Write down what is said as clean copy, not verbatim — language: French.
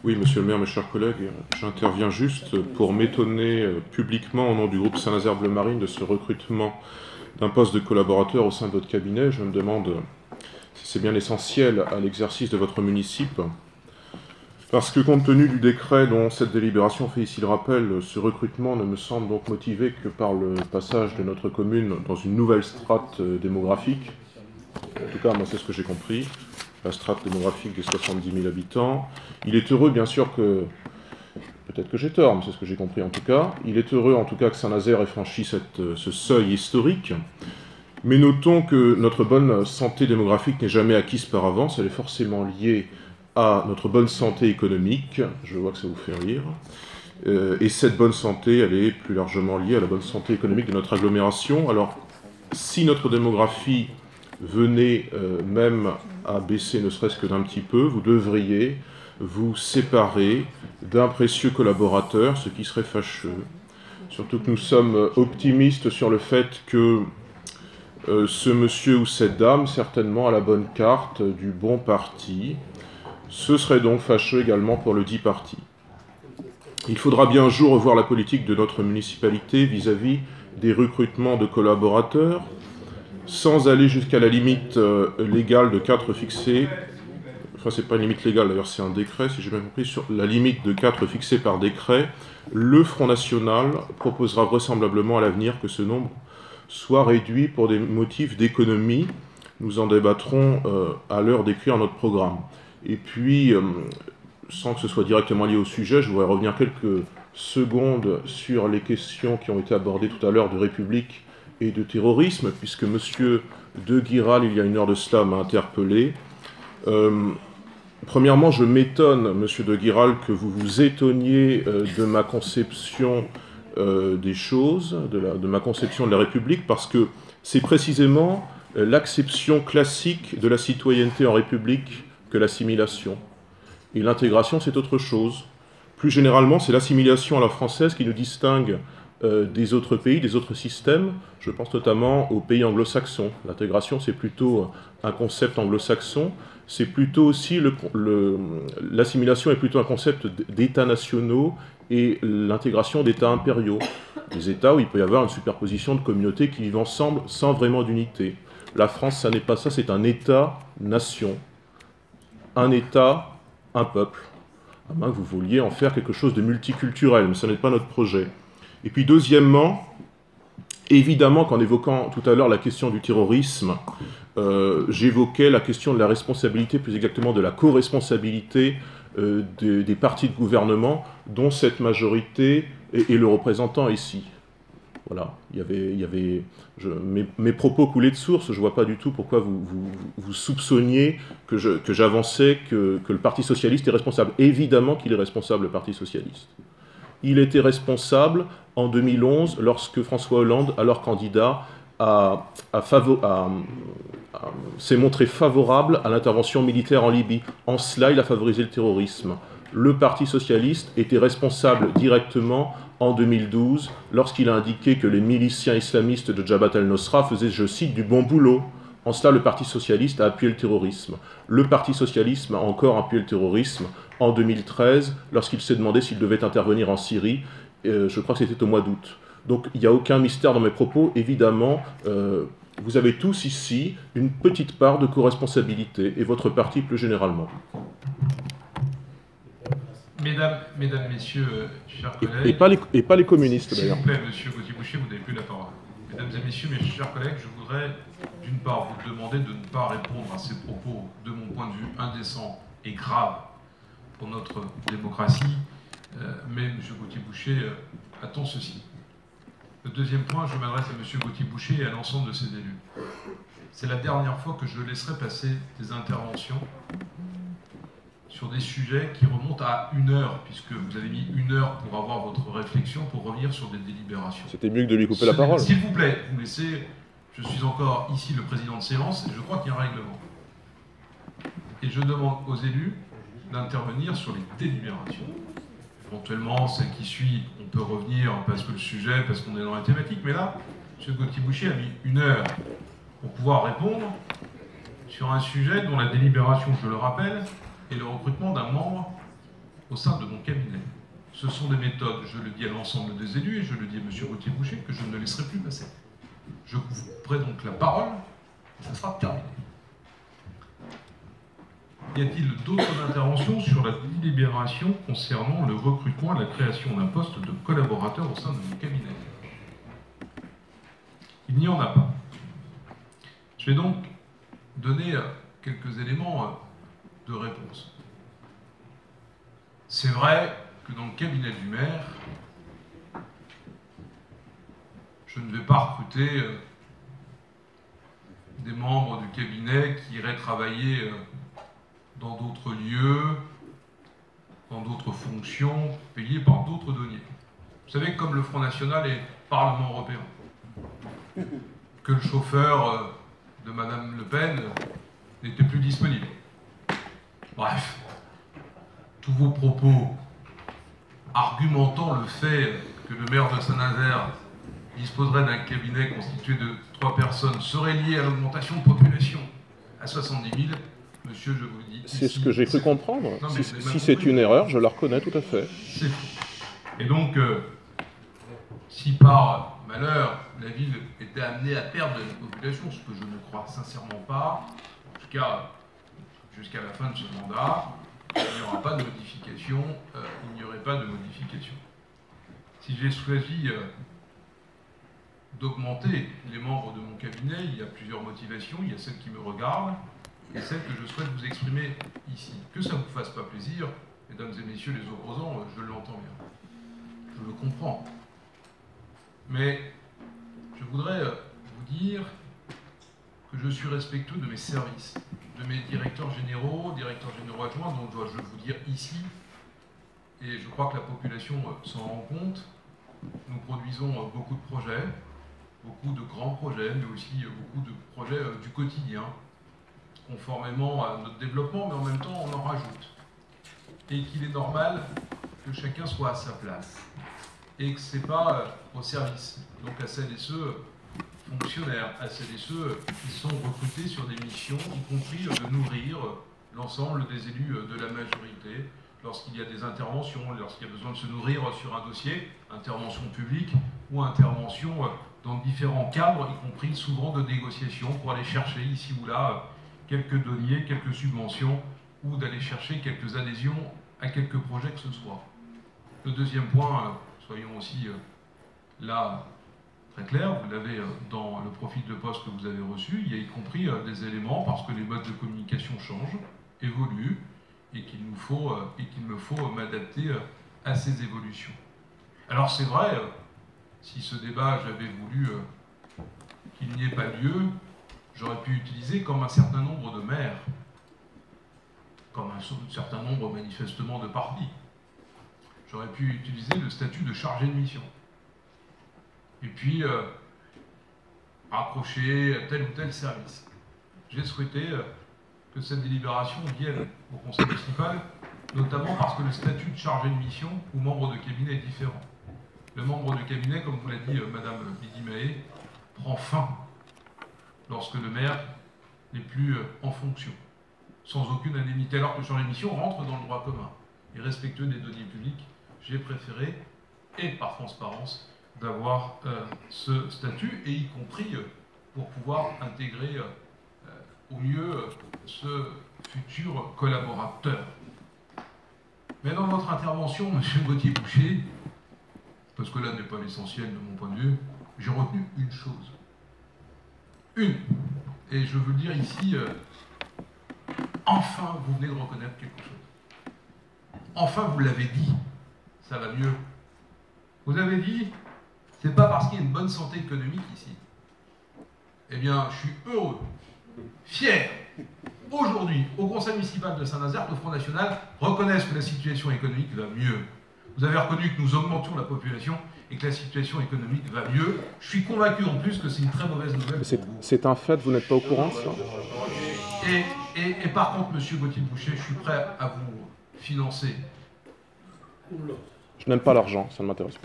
Oui, monsieur le maire, mes chers collègues, j'interviens juste pour m'étonner publiquement au nom du groupe Saint-Nazaire-Bleu-Marine de ce recrutement d'un poste de collaborateur au sein de votre cabinet. Je me demande si c'est bien essentiel à l'exercice de votre municipe, parce que compte tenu du décret dont cette délibération fait ici le rappel, ce recrutement ne me semble donc motivé que par le passage de notre commune dans une nouvelle strate démographique. En tout cas, moi c'est ce que j'ai compris. La strate démographique des 70 000 habitants. Il est heureux, bien sûr, que... Peut-être que j'ai tort, mais c'est ce que j'ai compris en tout cas. Il est heureux, en tout cas, que Saint-Nazaire ait franchi ce seuil historique. Mais notons que notre bonne santé démographique n'est jamais acquise par avance. Elle est forcément liée à notre bonne santé économique. Je vois que ça vous fait rire. Et cette bonne santé, elle est plus largement liée à la bonne santé économique de notre agglomération. Alors, si notre démographie venez même à baisser ne serait-ce que d'un petit peu, vous devriez vous séparer d'un précieux collaborateur, ce qui serait fâcheux. Surtout que nous sommes optimistes sur le fait que ce monsieur ou cette dame, certainement, a la bonne carte du bon parti. Ce serait donc fâcheux également pour le dit parti. Il faudra bien un jour revoir la politique de notre municipalité vis-à-vis des recrutements de collaborateurs, sans aller jusqu'à la limite légale de 4 fixés, enfin c'est pas une limite légale d'ailleurs, c'est un décret, si j'ai bien compris, sur la limite de 4 fixée par décret, le Front National proposera vraisemblablement à l'avenir que ce nombre soit réduit pour des motifs d'économie. Nous en débattrons à l'heure d'écrire notre programme. Et puis, sans que ce soit directement lié au sujet, je voudrais revenir quelques secondes sur les questions qui ont été abordées tout à l'heure de République et de terrorisme, puisque M. de Guiral, il y a une heure de cela, m'a interpellé. Premièrement, je m'étonne, M. de Guiral, que vous vous étonniez de ma conception des choses, de ma conception de la République, parce que c'est précisément l'acception classique de la citoyenneté en République que l'assimilation. Et l'intégration, c'est autre chose. Plus généralement, c'est l'assimilation à la française qui nous distingue des autres pays, des autres systèmes. Je pense notamment aux pays anglo-saxons. L'intégration, c'est plutôt un concept anglo-saxon. C'est plutôt aussi l'assimilation est plutôt un concept d'États nationaux et l'intégration d'États impériaux. Des États où il peut y avoir une superposition de communautés qui vivent ensemble sans vraiment d'unité. La France, ça n'est pas ça, c'est un État-nation. Un État, un peuple. À moins que vous vouliez en faire quelque chose de multiculturel, mais ce n'est pas notre projet. Et puis deuxièmement, évidemment qu'en évoquant tout à l'heure la question du terrorisme, j'évoquais la question de la responsabilité, plus exactement de la co-responsabilité des partis de gouvernement dont cette majorité est le représentant ici. Voilà, mes propos coulaient de source, je ne vois pas du tout pourquoi vous soupçonniez que j'avançais que le Parti socialiste est responsable. Évidemment qu'il est responsable, le Parti socialiste. Il était responsable en 2011 lorsque François Hollande, alors candidat, s'est montré favorable à l'intervention militaire en Libye. En cela, il a favorisé le terrorisme. Le Parti socialiste était responsable directement en 2012 lorsqu'il a indiqué que les miliciens islamistes de Jabhat al-Nusra faisaient, je cite, du bon boulot. En cela, le Parti socialiste a appuyé le terrorisme. Le Parti socialiste a encore appuyé le terrorisme en 2013 lorsqu'il s'est demandé s'il devait intervenir en Syrie. Je crois que c'était au mois d'août. Donc il n'y a aucun mystère dans mes propos. Évidemment, vous avez tous ici une petite part de co-responsabilité, et votre parti plus généralement. Mesdames, Messieurs, chers collègues... Et pas les communistes, d'ailleurs. S'il vous plaît, Monsieur Gauthier-Boucher, vous n'avez plus la parole. Mesdames et Messieurs, mes chers collègues, je voudrais d'une part vous demander de ne pas répondre à ces propos, de mon point de vue, indécents et graves pour notre démocratie. Mais Monsieur Gauthier-Boucher attend ceci. Le deuxième point, je m'adresse à Monsieur Gauthier-Boucher et à l'ensemble de ses élus. C'est la dernière fois que je laisserai passer des interventions sur des sujets qui remontent à 1 heure, puisque vous avez mis 1 heure pour avoir votre réflexion, pour revenir sur des délibérations. C'était mieux que de lui couper la parole. S'il vous plaît, vous me laissez... Je suis encore ici le président de séance, et je crois qu'il y a un règlement. Et je demande aux élus d'intervenir sur les délibérations. Éventuellement, celle qui suit, on peut revenir parce que le sujet, parce qu'on est dans la thématique, mais là, M. Gauthier-Boucher a mis 1 heure pour pouvoir répondre sur un sujet dont la délibération, je le rappelle, est le recrutement d'un membre au sein de mon cabinet. Ce sont des méthodes, je le dis à l'ensemble des élus, et je le dis à M. Gauthier-Boucher, que je ne laisserai plus passer. Je couperai donc la parole, et ça sera terminé. Y a-t-il d'autres interventions sur la délibération concernant le recrutement et la création d'un poste de collaborateur au sein de mon cabinet? Il n'y en a pas. Je vais donc donner quelques éléments de réponse. C'est vrai que dans le cabinet du maire, je ne vais pas recruter des membres du cabinet qui iraient travailler dans d'autres lieux, dans d'autres fonctions, payées par d'autres deniers. Vous savez, comme le Front National et le Parlement européen, que le chauffeur de Madame Le Pen n'était plus disponible. Bref, tous vos propos argumentant le fait que le maire de Saint-Nazaire disposerait d'un cabinet constitué de 3 personnes seraient liés à l'augmentation de population à 70 000, monsieur, je vous le dis... C'est ce que j'ai cru comprendre. Non, si c'est une erreur, je la reconnais tout à fait. C'est faux. Et donc, si par malheur, la ville était amenée à perdre de la population, ce que je ne crois sincèrement pas, en tout cas jusqu'à la fin de ce mandat, il n'y aura pas de modification, il n'y aurait pas de modification. Si j'ai choisi d'augmenter les membres de mon cabinet, il y a plusieurs motivations. Il y a celle qui me regarde et celle que je souhaite vous exprimer ici. Que ça ne vous fasse pas plaisir, mesdames et messieurs les opposants, je l'entends bien. Je le comprends. Mais je voudrais vous dire que je suis respectueux de mes services, de mes directeurs généraux adjoints, dont dois-je vous dire ici, et je crois que la population s'en rend compte. Nous produisons beaucoup de projets, beaucoup de grands projets, mais aussi beaucoup de projets du quotidien, conformément à notre développement, mais en même temps on en rajoute. Et qu'il est normal que chacun soit à sa place. Et que ce n'est pas au service, donc à celles et ceux fonctionnaires, à celles et ceux qui sont recrutés sur des missions, y compris de nourrir l'ensemble des élus de la majorité, lorsqu'il y a des interventions, lorsqu'il y a besoin de se nourrir sur un dossier, intervention publique ou intervention dans différents cadres, y compris souvent de négociations, pour aller chercher ici ou là quelques deniers, quelques subventions, ou d'aller chercher quelques adhésions à quelques projets que ce soit. Le deuxième point, soyons aussi là très clairs, vous l'avez dans le profil de poste que vous avez reçu, il y a y compris des éléments, parce que les modes de communication changent, évoluent, et qu'il me faut m'adapter à ces évolutions. Alors c'est vrai, si ce débat, j'avais voulu qu'il n'y ait pas lieu, j'aurais pu utiliser comme un certain nombre de maires, comme un certain nombre manifestement de partis, j'aurais pu utiliser le statut de chargé de mission. Et puis raccrocher à tel ou tel service. J'ai souhaité que cette délibération vienne au conseil municipal, notamment parce que le statut de chargé de mission ou membre de cabinet est différent. Le membre de cabinet, comme vous l'a dit Madame Lydie Mahé, prend fin lorsque le maire n'est plus en fonction, sans aucune indemnité, alors que le chargé de mission rentre dans le droit commun. Et respectueux des deniers publics, j'ai préféré, et par transparence, d'avoir ce statut, et y compris pour pouvoir intégrer au mieux ce futur collaborateur. Mais dans votre intervention, M. Gauthier-Boucher, parce que là n'est pas l'essentiel de mon point de vue, j'ai retenu une chose. Une. Et je veux le dire ici, enfin vous venez de reconnaître quelque chose. Enfin vous l'avez dit, ça va mieux. Vous avez dit, c'est pas parce qu'il y a une bonne santé économique ici. Eh bien, je suis heureux, fier, aujourd'hui, au Conseil municipal de Saint-Nazaire, que le Front National reconnaisse que la situation économique va mieux. Vous avez reconnu que nous augmentions la population et que la situation économique va mieux. Je suis convaincu en plus que c'est une très mauvaise nouvelle. C'est un fait, vous n'êtes pas au courant de ça? Et par contre, M. Gauthier-Boucher, je suis prêt à vous financer. Je n'aime pas l'argent, ça ne m'intéresse pas.